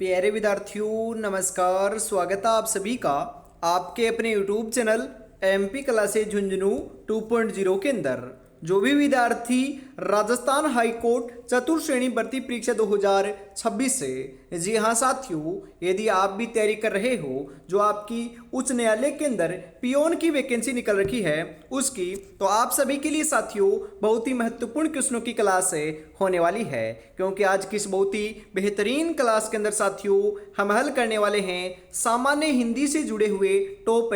प्यारे विद्यार्थियों नमस्कार। स्वागत है आप सभी का आपके अपने YouTube channel MP classes Jhunjhunu 2.0 के अंदर। जो भी विद्यार्थी राजस्थान हाई कोर्ट चतुर्थ श्रेणी भर्ती परीक्षा 2026 से, जी हाँ साथियों, यदि आप भी तैयारी कर रहे हो जो आपकी उच्च न्यायालय के अंदर पियोन की वैकेंसी निकल रखी है उसकी, तो आप सभी के लिए साथियों बहुत ही महत्वपूर्ण क्वेश्चनों की क्लास होने वाली है। क्योंकि आज की इस बहुत ही बेहतरीन क्लास के अंदर साथियों हम हल करने वाले हैं सामान्य हिंदी से जुड़े हुए टॉप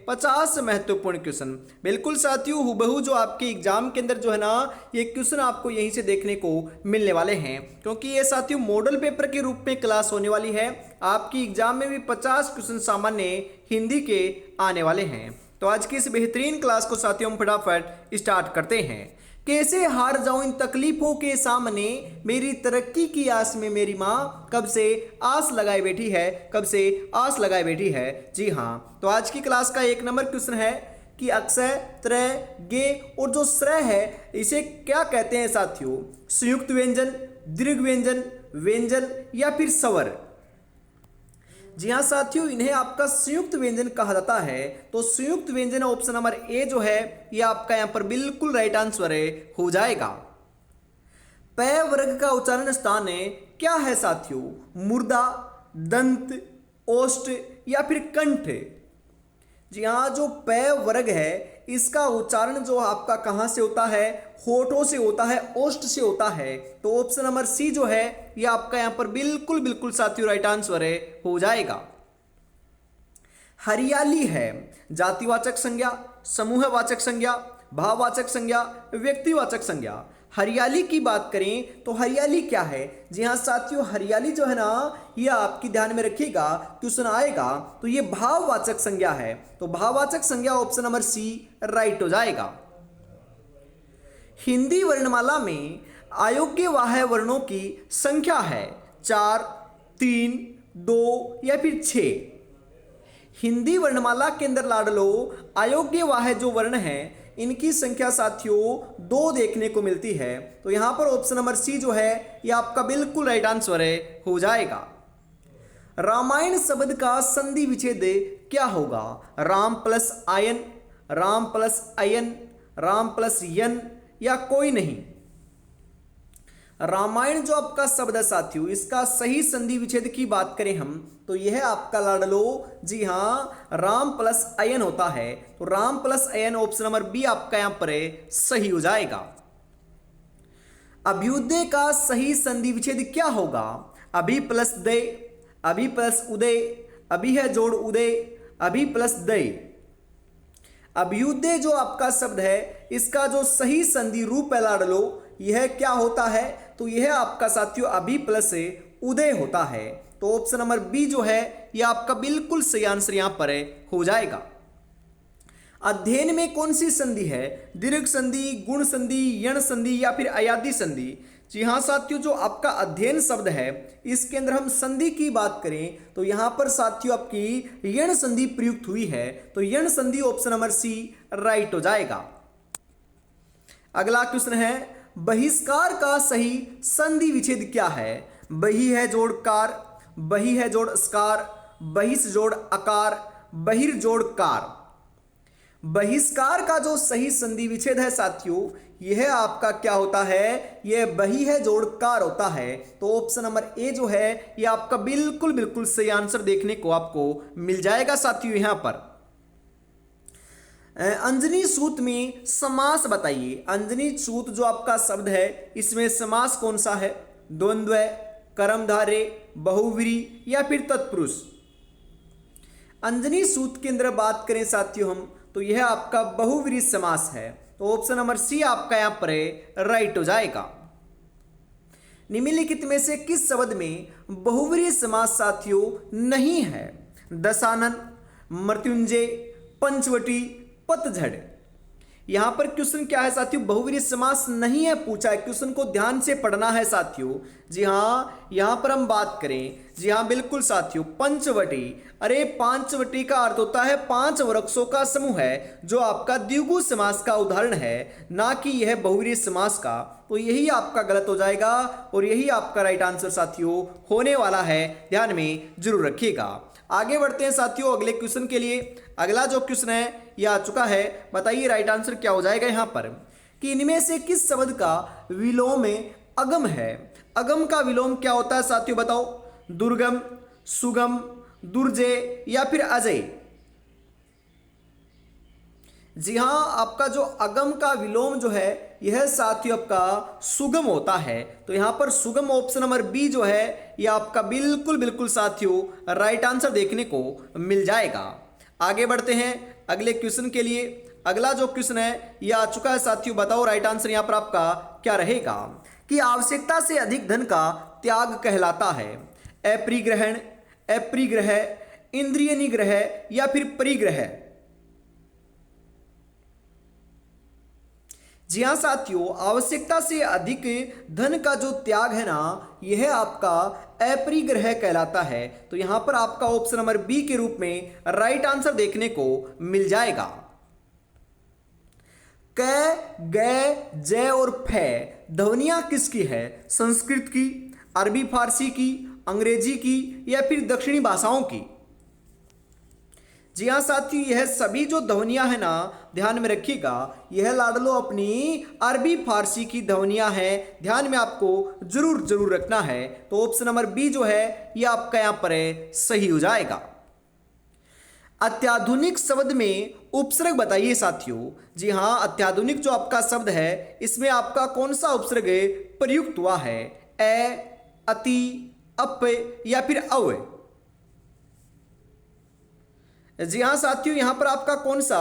50 महत्वपूर्ण क्वेश्चन। बिल्कुल साथियों, हुबहू जो आपके एग्जाम के अंदर जो है ना ये क्वेश्चन आपको यहीं से देखने को मिलने वाले हैं। क्योंकि ये साथियों मॉडल पेपर के रूप में क्लास होने वाली है। आपकी एग्जाम में भी 50 क्वेश्चन सामान्य हिंदी के आने वाले हैं। तो आज की इस बेहतरीन क्लास को साथियों हम फटाफट स्टार्ट करते हैं। कैसे हार जाऊं इन तकलीफों के सामने, मेरी तरक्की की आस में मेरी माँ कब से आस लगाए बैठी है, कब से आस लगाए बैठी है। जी हाँ, तो आज की क्लास का 1 नंबर क्वेश्चन है कि अक्षय, त्रय, गे और जो श्रय है इसे क्या कहते हैं साथियों? संयुक्त व्यंजन, दीर्घ व्यंजन, व्यंजन या फिर स्वर? जी हाँ साथियों, इन्हें आपका संयुक्त व्यंजन कहा जाता है। तो संयुक्त व्यंजन ऑप्शन नंबर ए जो है ये आपका यहां पर बिल्कुल राइट आंसर हो जाएगा। प वर्ग का उच्चारण स्थान क्या है साथियों? मुर्दा, दंत, ओष्ठ या फिर कंठ? जी हाँ, जो प वर्ग है इसका उच्चारण जो आपका कहां से होता है? होठों से होता है, ओष्ठ से होता है। तो ऑप्शन नंबर सी जो है ये आपका यहां पर बिल्कुल साथियों राइट आंसर हो जाएगा। हरियाली है जातिवाचक संज्ञा, समूहवाचक संज्ञा, भाववाचक संज्ञा, व्यक्तिवाचक संज्ञा? हरियाली की बात करें तो हरियाली क्या है? जी हाँ साथियों, हरियाली जो है ना ये आपकी ध्यान में रखिएगा, क्वेश्चन आएगा तो ये भाववाचक संज्ञा है। तो भाववाचक संज्ञा ऑप्शन नंबर सी राइट हो जाएगा। हिंदी वर्णमाला में अयोग्य वाह्य वर्णों की संख्या है 4, 3, 2 या फिर 6? हिंदी वर्णमाला के अंदर लाडलो अयोग्य वाह्य जो वर्ण है इनकी संख्या साथियों 2 देखने को मिलती है। तो यहां पर ऑप्शन नंबर सी जो है यह आपका बिल्कुल राइट आंसर हो जाएगा। रामायण शब्द का संधि विच्छेद क्या होगा? राम प्लस आयन, राम प्लस अयन, राम प्लस यन या कोई नहीं? रामायण जो आपका शब्द है साथियों इसका सही संधि विच्छेद की बात करें हम तो यह आपका लाडलो जी हाँ राम प्लस अयन होता है। तो राम प्लस अयन ऑप्शन नंबर बी आपका यहां पर सही हो जाएगा। अभ्युदय का सही संधि विच्छेद क्या होगा? अभि प्लस दय, अभि प्लस उदय, अभि है जोड़ उदय, अभि प्लस दय? अभ्युदय जो आपका शब्द है इसका जो सही संधि रूप है लाडलो यह क्या होता है? तो यह आपका साथियों अभि प्लस उदय होता है। तो ऑप्शन नंबर बी जो है यह आपका बिल्कुल सही आंसर यहां पर हो जाएगा। अध्ययन में कौन सी संधि है? दीर्घ संधि, गुण संधि, यण संधि या फिर अयादि संधि? जी हाँ साथियों, जो आपका अध्ययन शब्द है इसके अंदर हम संधि की बात करें तो यहां पर साथियों आपकी यण संधि प्रयुक्त हुई है। तो यण संधि ऑप्शन नंबर सी राइट हो जाएगा। अगला क्वेश्चन है बहिष्कार का सही संधि विच्छेद क्या है? बहि है जोड़ कार, बहि है जोड़ स्कार, बहिष जोड़ अकार, बहिर जोड़ कार? बहिष्कार का जो सही संधि विच्छेद है साथियों यह आपका क्या होता है? यह बहि है जोड़ कार होता है। तो ऑप्शन नंबर ए जो है यह आपका बिल्कुल सही आंसर देखने को आपको मिल जाएगा साथियों। यहां पर अंजनी सूत में समास बताइए। अंजनी सूत जो आपका शब्द है इसमें समास कौन सा है? द्वंद्व, कर्मधारय, बहुव्रीहि या फिर तत्पुरुष? अंजनी सूत के अंदर बात करें साथियों हम तो यह आपका बहुव्रीहि समास है। तो ऑप्शन नंबर सी आपका यहां पर राइट हो जाएगा। निम्नलिखित में से किस शब्द में बहुव्रीहि समास साथियों नहीं है? दशानन, मृत्युंजय, पंचवटी, पतझड़? यहां पर क्वेश्चन क्या है साथियों, बहुव्रीहि समास नहीं है पूछा है, क्वेश्चन को ध्यान से पढ़ना है साथियों। जी हाँ, यहां पर हम बात करें, जी हाँ बिल्कुल साथियों, पंचवटी। अरे पांचवटी का अर्थ होता है पांच वृक्षों का समूह है, जो आपका द्विगु समास का उदाहरण है, ना कि यह बहुव्रीहि समास का। तो यही आपका गलत हो जाएगा और यही आपका राइट आंसर साथियों होने वाला है, ध्यान में जरूर रखिएगा। आगे बढ़ते हैं साथियों अगले क्वेश्चन के लिए। अगला जो क्वेश्चन है यह आ चुका है, बताइए राइट आंसर क्या हो जाएगा यहाँ पर, कि इनमें से किस शब्द का विलोम में अगम है। अगम का विलोम क्या होता है साथियों, बताओ। दुर्गम, सुगम, दुर्जय या फिर अजय। जी हाँ, आपका जो अगम का विलोम जो है यह साथियों आपका सुगम होता है। तो यहां पर सुगम ऑप्शन नंबर बी जो है यह आपका बिल्कुल बिल्कुल साथियों राइट आंसर देखने को मिल जाएगा। आगे बढ़ते हैं अगले क्वेश्चन के लिए। अगला जो क्वेश्चन है यह आ चुका है साथियों, बताओ राइट आंसर यहां पर आपका क्या रहेगा, कि आवश्यकता से अधिक धन का त्याग कहलाता है। अपरिग्रहण, अपरिग्रह, इंद्रिय निग्रह या फिर परिग्रह। जी हाँ साथियों, आवश्यकता से अधिक धन का जो त्याग है ना, यह आपका अपरिग्रह कहलाता है। तो यहां पर आपका ऑप्शन नंबर बी के रूप में राइट आंसर देखने को मिल जाएगा। क, ग, जय और फे ध्वनियां किसकी है, संस्कृत की, अरबी फारसी की, अंग्रेजी की या फिर दक्षिणी भाषाओं की। जी हाँ साथियों, यह सभी जो ध्वनियां है ना, ध्यान में रखिएगा, यह लाडलो अपनी अरबी फारसी की ध्वनियां हैं, ध्यान में आपको जरूर जरूर रखना है। तो ऑप्शन नंबर बी जो है यह आपका यहां पर सही हो जाएगा। अत्याधुनिक शब्द में उपसर्ग बताइए साथियों। जी हाँ, अत्याधुनिक जो आपका शब्द है इसमें आपका कौन सा उपसर्ग प्रयुक्त हुआ है, ए, अति, अप या फिर अव। जी हाँ साथियों, यहां पर आपका कौन सा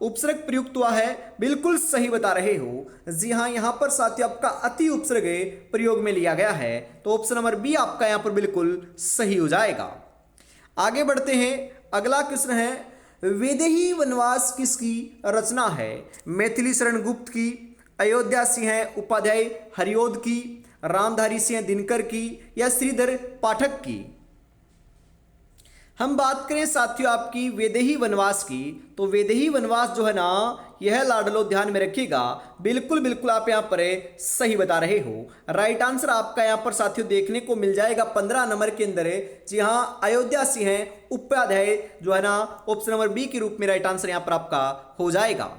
उपसर्ग प्रयुक्त हुआ है, बिल्कुल सही बता रहे हो। जी हाँ, यहां पर साथियों आपका अति उपसर्ग प्रयोग में लिया गया है। तो ऑप्शन नंबर बी आपका यहां पर बिल्कुल सही हो जाएगा। आगे बढ़ते हैं, अगला क्वेश्चन है, वैदेही वनवास किसकी रचना है। मैथिली शरण गुप्त की, अयोध्या सिंह उपाध्याय हरिओद की, रामधारी सिंह दिनकर की या श्रीधर पाठक की। हम बात करें साथियों आपकी वैदेही वनवास की, तो वैदेही वनवास जो है ना, यह लाडलो ध्यान में रखिएगा, बिल्कुल बिल्कुल आप यहां पर सही बता रहे हो। राइट आंसर आपका यहां पर साथियों देखने को मिल जाएगा 15 नंबर के अंदर। जी हां, अयोध्या सिंह उपाध्याय जो है ना, ऑप्शन नंबर बी के रूप में राइट आंसर यहां पर आपका हो जाएगा।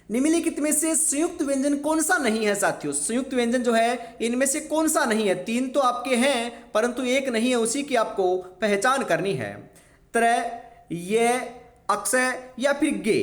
निम्नलिखित में से संयुक्त व्यंजन कौन सा नहीं है साथियों। संयुक्त व्यंजन जो है इनमें से कौन सा नहीं है, तीन तो आपके हैं परंतु एक नहीं है, उसी की आपको पहचान करनी है। त्रय, ये, अक्षय या फिर गे।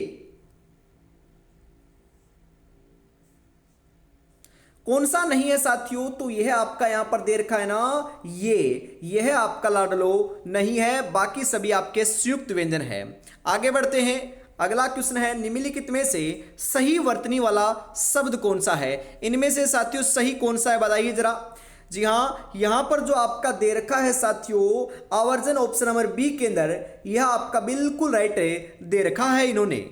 कौन सा नहीं है साथियों, तो यह आपका यहां पर दे रखा है ना, यह आपका लाडलो नहीं है, बाकी सभी आपके संयुक्त व्यंजन है। आगे बढ़ते हैं, अगला क्वेश्चन है, निम्नलिखित में से सही वर्तनी वाला शब्द कौन सा है। इनमें से साथियों सही कौन सा है बताइए जरा। जी हाँ, यहां पर जो आपका दे रखा है साथियों आवर्जन ऑप्शन नंबर बी के अंदर, यह आपका बिल्कुल राइट दे रखा है इन्होंने।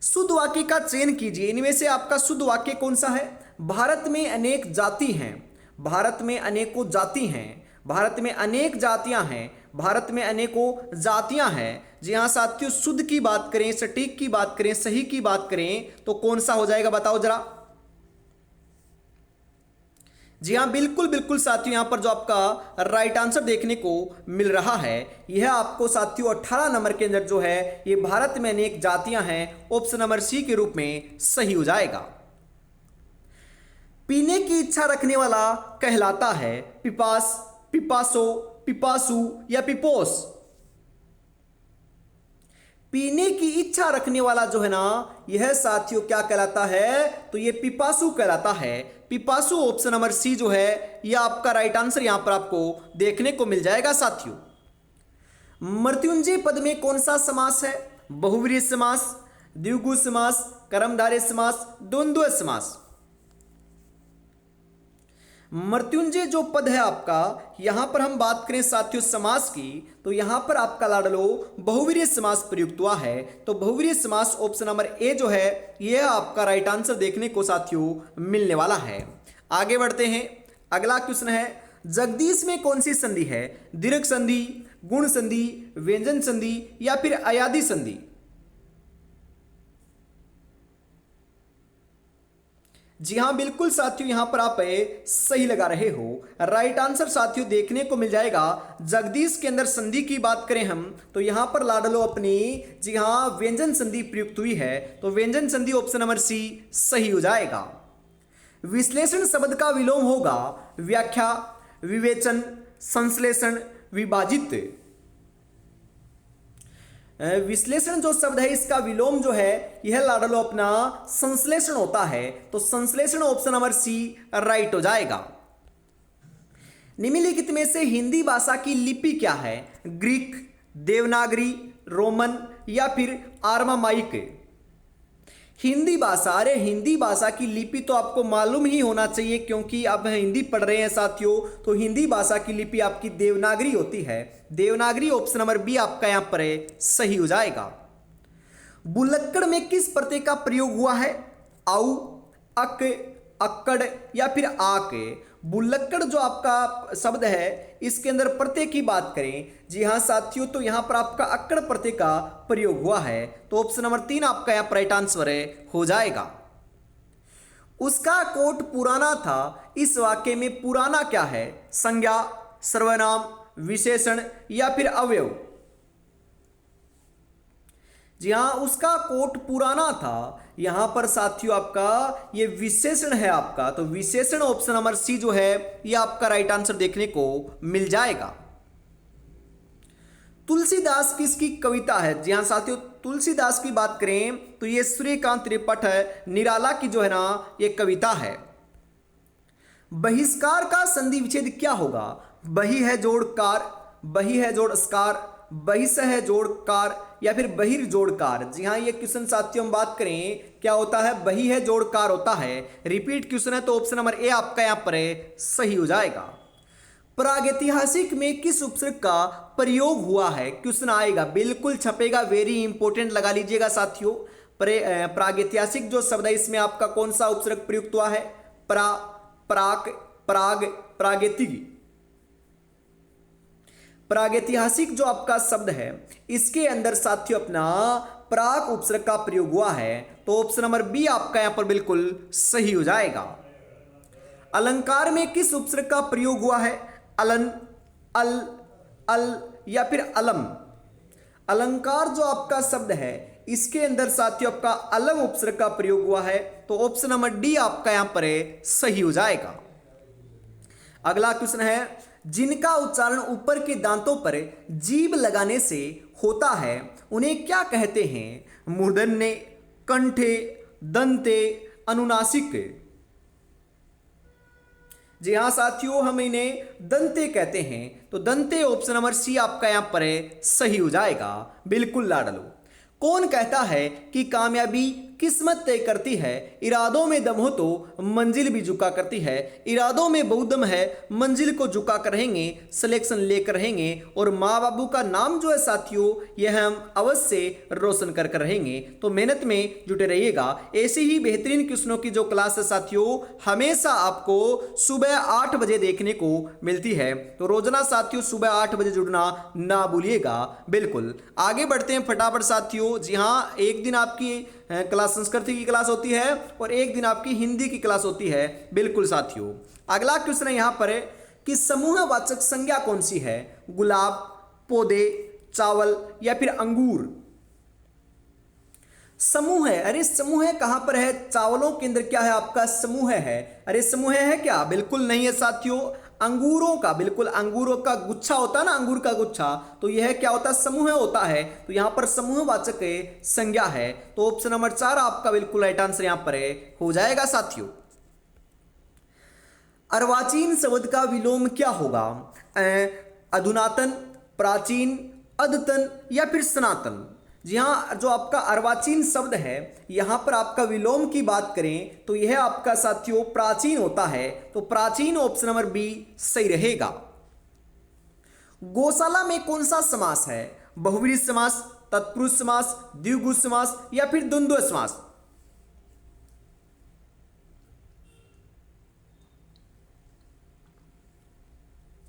शुद्ध वाक्य का चयन कीजिए, इनमें से आपका शुद्ध वाक्य कौन सा है। भारत में अनेक जाति हैं, भारत में अनेकों जाति हैं, भारत में अनेक जातियां हैं, भारत में अनेकों जातियां हैं। जी हाँ साथियों, शुद्ध की बात करें, सटीक की बात करें, सही की बात करें तो कौन सा हो जाएगा बताओ जरा। जी हाँ, बिल्कुल बिल्कुल साथियों, यहां पर जो आपका राइट आंसर देखने को मिल रहा है यह आपको साथियों 18 नंबर के अंदर जो है ये भारत में अनेक जातियां हैं, ऑप्शन नंबर सी के रूप में सही हो जाएगा। पीने की इच्छा रखने वाला कहलाता है पिपास, पिपासो, पिपासु या पिपोस। पीने की इच्छा रखने वाला जो है ना, यह साथियों क्या कहलाता है, तो यह पिपासु कहलाता है। पिपासु ऑप्शन नंबर सी जो है यह आपका राइट आंसर यहां पर आपको देखने को मिल जाएगा साथियों। मृत्युंजय पद में कौन सा समास है। बहुव्रीहि समास, द्विगु समास, कर्मधारय समास, द्वंद्व समास। मृत्युंजय जो पद है आपका, यहां पर हम बात करें साथियों समास की, तो यहां पर आपका लाडलो बहुवीर्य समास प्रयुक्त हुआ है। तो बहुवीर्य समास ऑप्शन नंबर ए जो है यह आपका राइट आंसर देखने को साथियों मिलने वाला है। आगे बढ़ते हैं, अगला क्वेश्चन है जगदीश में कौन सी संधि है? दीर्घ संधि, गुण संधि, व्यंजन संधि या फिर अयादि संधि? जी हाँ बिल्कुल साथियों, यहां पर आप सही लगा रहे हो। राइट आंसर साथियों देखने को मिल जाएगा जगदीश के अंदर संधि की बात करें हम तो यहां पर लाडलो अपनी जी हाँ व्यंजन संधि प्रयुक्त हुई है। तो व्यंजन संधि ऑप्शन नंबर सी सही हो जाएगा। विश्लेषण शब्द का विलोम होगा व्याख्या, विवेचन, संश्लेषण, विभाजित। विश्लेषण जो शब्द है इसका विलोम जो है यह लाडलो अपना संश्लेषण होता है। तो संश्लेषण ऑप्शन नंबर सी राइट हो जाएगा। निम्नलिखित में से हिंदी भाषा की लिपि क्या है? ग्रीक, देवनागरी, रोमन या फिर आर्मामाइक? हिंदी भाषा, अरे हिंदी भाषा की लिपि तो आपको मालूम ही होना चाहिए क्योंकि आप हिंदी पढ़ रहे हैं साथियों। तो हिंदी भाषा की लिपि आपकी देवनागरी होती है। देवनागरी ऑप्शन नंबर बी आपका यहां पर सही हो जाएगा। बुलक्कड़ में किस प्रत्यय का प्रयोग हुआ है? आउ, अक, अक्कड़ या फिर आक? बुलक्कड़ जो आपका शब्द है इसके अंदर प्रत्यय की बात करें, जी हाँ साथियों, तो यहां पर आपका अक्कड़ प्रत्यय का प्रयोग हुआ है। तो ऑप्शन नंबर 3 आपका यहां पर राइट आंसर हो जाएगा। उसका कोट पुराना था, इस वाक्य में पुराना क्या है? संज्ञा, सर्वनाम, विशेषण या फिर अवयव? जी हाँ उसका कोट पुराना था, यहां पर साथियों आपका ये विशेषण है आपका। तो विशेषण ऑप्शन नंबर सी जो है ये आपका राइट आंसर देखने को मिल जाएगा। तुलसीदास किसकी कविता है? जी हाँ साथियों तुलसीदास की बात करें तो ये सूर्यकांत त्रिपाठ निराला की जो है ना ये कविता है। बहिष्कार का संधि विच्छेद क्या होगा? बहि है जोड़ कार, बहि है जोड़ स्कार, बहिष है जोड़ कार या फिर बहिर जोड़ कार? जी हाँ ये क्वेश्चन साथियों हम बात करें क्या होता है? बहि है जोड़ कार होता है। रिपीट क्वेश्चन है तो ऑप्शन नंबर ए आपका यहां पर सही हो जाएगा। प्रागैतिहासिक में किस उपसर्ग का प्रयोग हुआ है? क्वेश्चन आएगा बिल्कुल छपेगा, वेरी इंपॉर्टेंट लगा लीजिएगा साथियों। प्रागैतिहासिक जो शब्द है इसमें आपका कौन सा उपसर्ग प्रयुक्त हुआ है? प्रा, प्राक, प्राग, प्रागैतिक। प्रागैतिहासिक जो आपका शब्द है इसके अंदर साथियों अपना प्राक उपसर्ग का प्रयोग हुआ है। तो ऑप्शन नंबर बी आपका यहां पर बिल्कुल सही हो जाएगा। अलंकार में किस उपसर्ग का प्रयोग हुआ है? अलन, अल, अल या फिर अलम? अलंकार जो आपका शब्द है इसके अंदर साथियों आपका अलम उपसर्ग का प्रयोग हुआ है। तो ऑप्शन नंबर डी आपका यहां पर सही हो जाएगा। अगला क्वेश्चन है जिनका उच्चारण ऊपर के दांतों पर जीभ लगाने से होता है उन्हें क्या कहते हैं? मूर्धन्य, कंठे, दंते, अनुनासिक? जी हाँ साथियों हम इन्हें दंते कहते हैं। तो दंते ऑप्शन नंबर सी आपका यहां पर सही हो जाएगा। बिल्कुल लाडलो। कौन कहता है कि कामयाबी किस्मत तय करती है? इरादों में दम हो तो मंजिल भी झुका करती है। इरादों में बहुदम है, मंजिल को झुका कर रहेंगे, सिलेक्शन लेकर रहेंगे और माँ बाबू का नाम जो है साथियों यह हम अवश्य रोशन कर रहेंगे। तो मेहनत में जुटे रहिएगा। ऐसे ही बेहतरीन क्वेश्चनों की जो क्लास है साथियों हमेशा आपको सुबह 8 बजे देखने को मिलती है। तो रोजाना साथियों सुबह 8 बजे जुड़ना ना भूलिएगा। बिल्कुल आगे बढ़ते हैं फटाफट साथियों। जी हाँ एक दिन आपकी क्लास संस्कृत की क्लास होती है और एक दिन आपकी हिंदी की क्लास होती है। बिल्कुल साथियों अगला क्वेश्चन है यहां पर कि समूहवाचक संज्ञा कौन सी है? गुलाब, पौधे, चावल या फिर अंगूर? समूह है, अरे समूह है कहां पर है? चावलों के अंदर क्या है आपका? समूह है। अरे समूह है क्या? बिल्कुल नहीं है साथियों। अंगूरों का, बिल्कुल अंगूरों का गुच्छा होता है ना, अंगूर का गुच्छा, तो यह क्या होता है? समूह होता है। तो यहां पर समूहवाचक संज्ञा है। तो ऑप्शन नंबर 4 आपका बिल्कुल राइट आंसर यहां पर हो जाएगा साथियों। अर्वाचीन शब्द का विलोम क्या होगा? अधुनातन, प्राचीन, अद्यतन या फिर सनातन? जी हाँ, जो आपका अर्वाचीन शब्द है, यहां पर आपका विलोम की बात करें तो यह आपका साथियों प्राचीन होता है, तो प्राचीन ऑप्शन नंबर बी सही रहेगा। गौशाला में कौन सा समास है? बहुव्रीहि समास, तत्पुरुष समास, द्विगु समास या फिर द्वंद्व समास?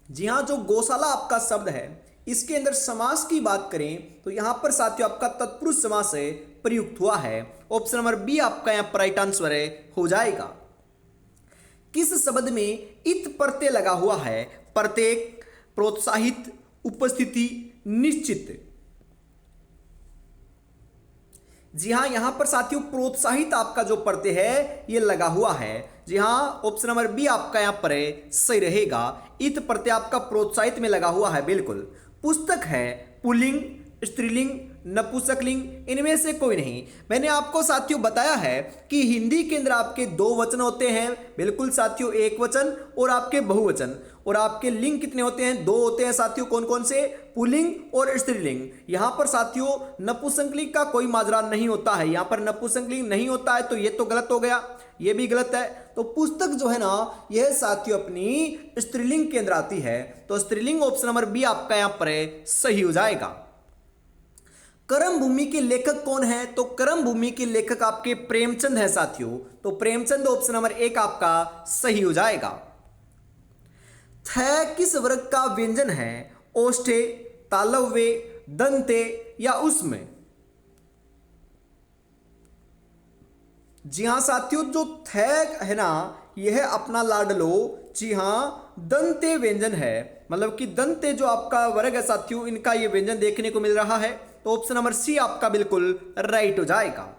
जी हाँ, जो गौशाला आपका शब्द है इसके अंदर समास की बात करें तो यहां पर साथियों आपका तत्पुरुष समास है प्रयुक्त हुआ है। ऑप्शन नंबर बी आपका यहां पर राइट आंसर है हो जाएगा। किस शब्द में इत प्रत्यय लगा हुआ है? प्रत्येक, प्रोत्साहित, उपस्थिति, निश्चित। जी हाँ, यहां पर साथियों प्रोत्साहित आपका जो प्रत्यय है ये लगा हुआ है। जी हाँ, ऑप्शन नंबर बी आपका यहां पर सही रहेगा। इत प्रत्यय आपका प्रोत्साहित में लगा हुआ है बिल्कुल। पुस्तक है पुल्लिंग, स्त्रीलिंग, नपुंसकलिंग, इनमें से कोई नहीं। मैंने आपको साथियों बताया है कि हिंदी के अंदर आपके दो वचन होते हैं, बिल्कुल साथियों, एक वचन और आपके बहुवचन। और आपके लिंग कितने होते हैं? दो होते हैं साथियों। कौन कौन से? पुल्लिंग और स्त्रीलिंग। यहां पर साथियों नपुंसकलिंग का कोई माजरा नहीं होता है, यहां पर नपुंसकलिंग नहीं होता है, तो ये तो गलत हो गया, ये भी गलत है। तो पुस्तक जो है ना यह साथियों अपनी स्त्रीलिंग के अंदर आती है, तो स्त्रीलिंग ऑप्शन नंबर बी आपका यहां पर सही हो जाएगा। कर्म भूमि के लेखक कौन है? तो कर्म भूमि के लेखक आपके प्रेमचंद है साथियों, तो प्रेमचंद ऑप्शन नंबर एक आपका सही हो जाएगा। थ किस वर्ग का व्यंजन है? ओष्ठे, तालव्य, दंते या उसमें? जी हां साथियों, जो थ है ना यह अपना लाडलो, जी हां, दंते व्यंजन है, मतलब कि दंते जो आपका वर्ग है साथियों इनका यह व्यंजन देखने को मिल रहा है, तो ऑप्शन नंबर सी आपका बिल्कुल राइट हो जाएगा।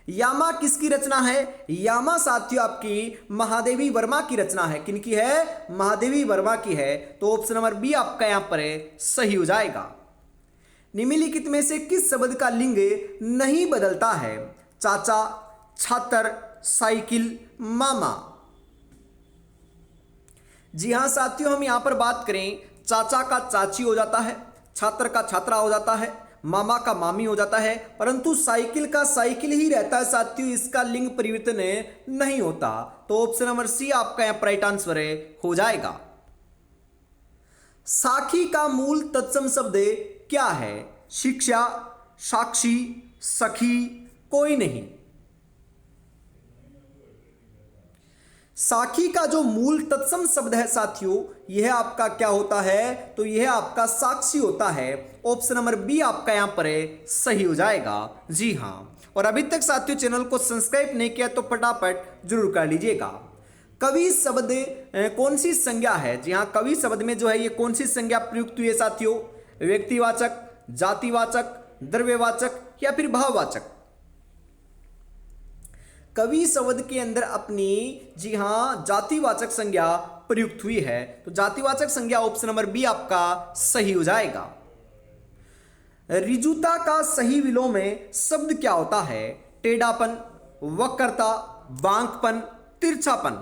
यामा किसकी रचना है? यामा साथियों आपकी महादेवी वर्मा की रचना है। किनकी है? महादेवी वर्मा की है, तो ऑप्शन नंबर बी आपका यहां पर सही हो जाएगा। निम्नलिखित में से किस शब्द का लिंग नहीं बदलता है? चाचा, छात्र, साइकिल, मामा। जी हां साथियों, हम यहां पर बात करें चाचा का चाची हो जाता है, छात्र का छात्रा हो जाता है, मामा का मामी हो जाता है, परंतु साइकिल का साइकिल ही रहता है साथियों, इसका लिंग परिवर्तन नहीं होता, तो ऑप्शन नंबर सी आपका यहां राइट आंसर हो जाएगा। साखी का मूल तत्सम शब्द क्या है? शिक्षा, साक्षी, सखी, कोई नहीं। साखी का जो मूल तत्सम शब्द है साथियों यह आपका क्या होता है? तो यह आपका साक्षी होता है। ऑप्शन नंबर बी आपका यहां पर सही हो जाएगा। जी हां, और अभी तक साथियों चैनल को सब्सक्राइब नहीं किया तो फटाफट जरूर कर लीजिएगा। कवि शब्द कौन सी संज्ञा है? जी हां, कवि शब्द में जो है ये कौन सी संज्ञा प्रयुक्त हुई है साथियों? व्यक्तिवाचक, जातिवाचक, द्रव्यवाचक या फिर भाववाचक? कवि शब्द के अंदर अपनी, जी हां, जातिवाचक संज्ञा प्रयुक्त हुई है, तो जातिवाचक संज्ञा ऑप्शन नंबर बी आपका सही हो जाएगा। ऋजुता का सही विलोम में शब्द क्या होता है? टेढ़ापन, वक्रता, बांकपन, तिरछापन।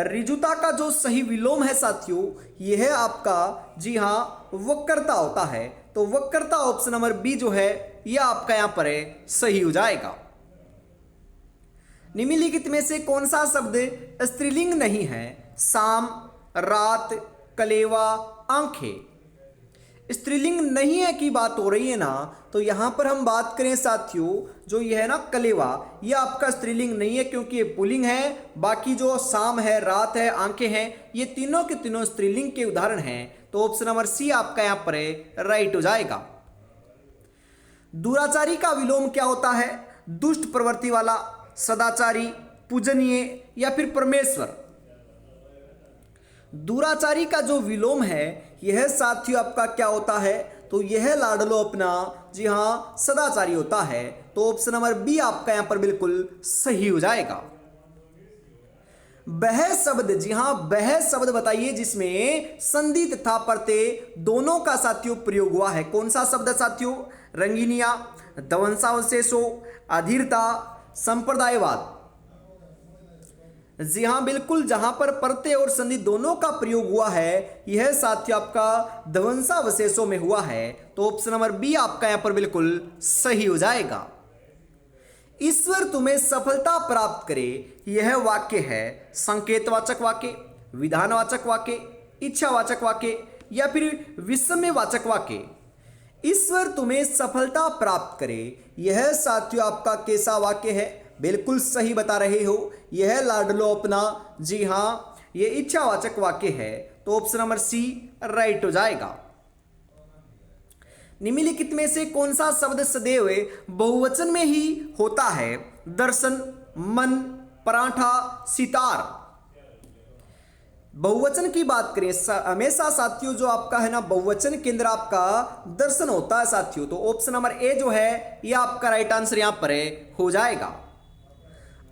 ऋजुता का जो सही विलोम है साथियों यह आपका, जी हां, वक्रता होता है, तो वक्रता ऑप्शन नंबर बी जो है यह आपका यहां पर सही हो जाएगा। निम्नलिखित में से कौन सा शब्द स्त्रीलिंग नहीं है? शाम, रात, कलेवा, आंखें। स्त्रीलिंग नहीं है की बात हो रही है ना, तो यहां पर हम बात करें साथियों जो यह है ना कलेवा, यह आपका स्त्रीलिंग नहीं है क्योंकि ये पुल्लिंग है। बाकी जो शाम है, रात है, आंखें हैं, ये तीनों के तीनों स्त्रीलिंग के उदाहरण हैं, तो ऑप्शन नंबर सी आपका यहां पर राइट हो जाएगा। दुराचारी का विलोम क्या होता है? दुष्ट प्रवृत्ति वाला, सदाचारी, पूजनीय या फिर परमेश्वर। दुराचारी का जो विलोम है यह साथियों आपका क्या होता है? तो यह लाडलो अपना, जी हां, सदाचारी होता है, तो ऑप्शन नंबर बी आपका यहां पर बिल्कुल सही हो जाएगा। वह शब्द, जी हां, वह शब्द बताइए जिसमें संधि तथा प्रत्यय दोनों का साथियों प्रयोग हुआ है। कौन सा शब्द है साथियों? रंगीनिया, ध्वंसावशेषो, अधीरता, संप्रदायवाद। जी हाँ बिल्कुल, जहां पर प्रत्यय और संधि दोनों का प्रयोग हुआ है यह साथियों आपका ध्वंसावशेषों में हुआ है। तो ऑप्शन नंबर बी आपका यहां पर बिल्कुल सही हो जाएगा। ईश्वर तुम्हें सफलता प्राप्त करे, यह वाक्य है संकेतवाचक वाक्य, विधानवाचक वाक्य, इच्छावाचक वाक्य या फिर विस्मयवाचक वाक्य। ईश्वर तुम्हें सफलता प्राप्त करे, यह साथियों आपका कैसा वाक्य है? बिल्कुल सही बता रहे हो, यह लाडलो अपना। जी हाँ, यह इच्छावाचक वाक्य है। तो ऑप्शन नंबर सी राइट हो जाएगा। निम्नलिखित में से कौन सा शब्द सदैव बहुवचन में ही होता है? दर्शन, मन, पराठा, सितार। बहुवचन की बात करें हमेशा साथियों जो आपका है ना बहुवचन के अंदर आपका दर्शन होता है साथियों। तो ऑप्शन नंबर ए जो है यह आपका राइट आंसर यहां पर हो जाएगा।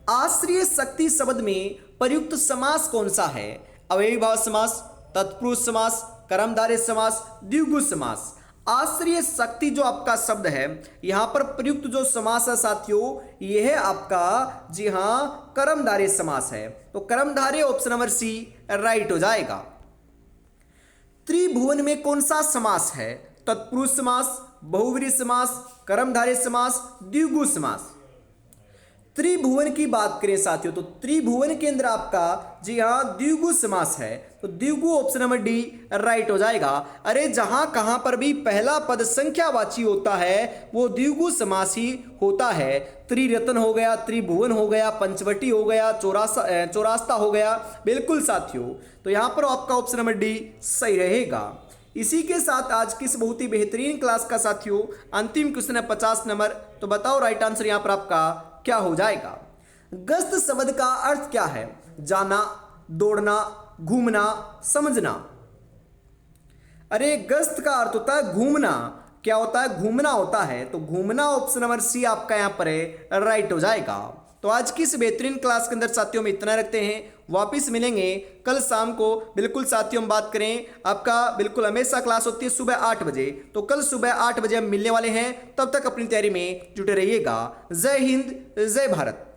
आश्रय शक्ति शब्द में प्रयुक्त समास कौन सा है? अव्ययी भाव समास, तत्पुरुष समास, कर्मधारय समास, द्विगु समास। आश्रय शक्ति जो आपका शब्द है यहां पर प्रयुक्त जो समास है साथियों यह आपका जी हां कर्मधारय समास है। तो कर्मधारय ऑप्शन नंबर सी राइट हो जाएगा। त्रिभुवन में कौन सा समास है? तत्पुरुष समास, बहुव्रीहि समास, कर्मधारय समास, द्विगु समास। त्रिभुवन की बात करें साथियों तो त्रिभुवन के अंदर आपका जी हां द्विगु समास है। तो द्विगु ऑप्शन नंबर डी राइट हो जाएगा। अरे जहां कहां पर भी पहला पद संख्यावाची होता है वो द्विगु समास ही होता है। त्रिरत्न हो गया, त्रिभुवन हो गया, पंचवटी हो गया, चौरास्ता हो गया। बिल्कुल साथियों, तो यहां पर आपका ऑप्शन नंबर डी सही रहेगा। इसी के साथ आज की इस बहुत ही बेहतरीन क्लास का साथियों अंतिम क्वेश्चन है 50 नंबर। तो बताओ राइट आंसर यहां पर आपका क्या हो जाएगा? गश्त शब्द का अर्थ क्या है? जाना, दौड़ना, घूमना, समझना। अरे गश्त का अर्थ होता है घूमना। क्या होता है? घूमना होता है। तो घूमना ऑप्शन नंबर सी आपका यहां पर राइट हो जाएगा। तो आज की इस बेहतरीन क्लास के अंदर साथियों में इतना रखते हैं। वापिस मिलेंगे कल शाम को। बिल्कुल साथियों हम बात करें आपका बिल्कुल हमेशा क्लास होती है सुबह 8 बजे। तो कल सुबह 8 बजे हम मिलने वाले हैं। तब तक अपनी तैयारी में जुटे रहिएगा। जय हिंद, जय भारत।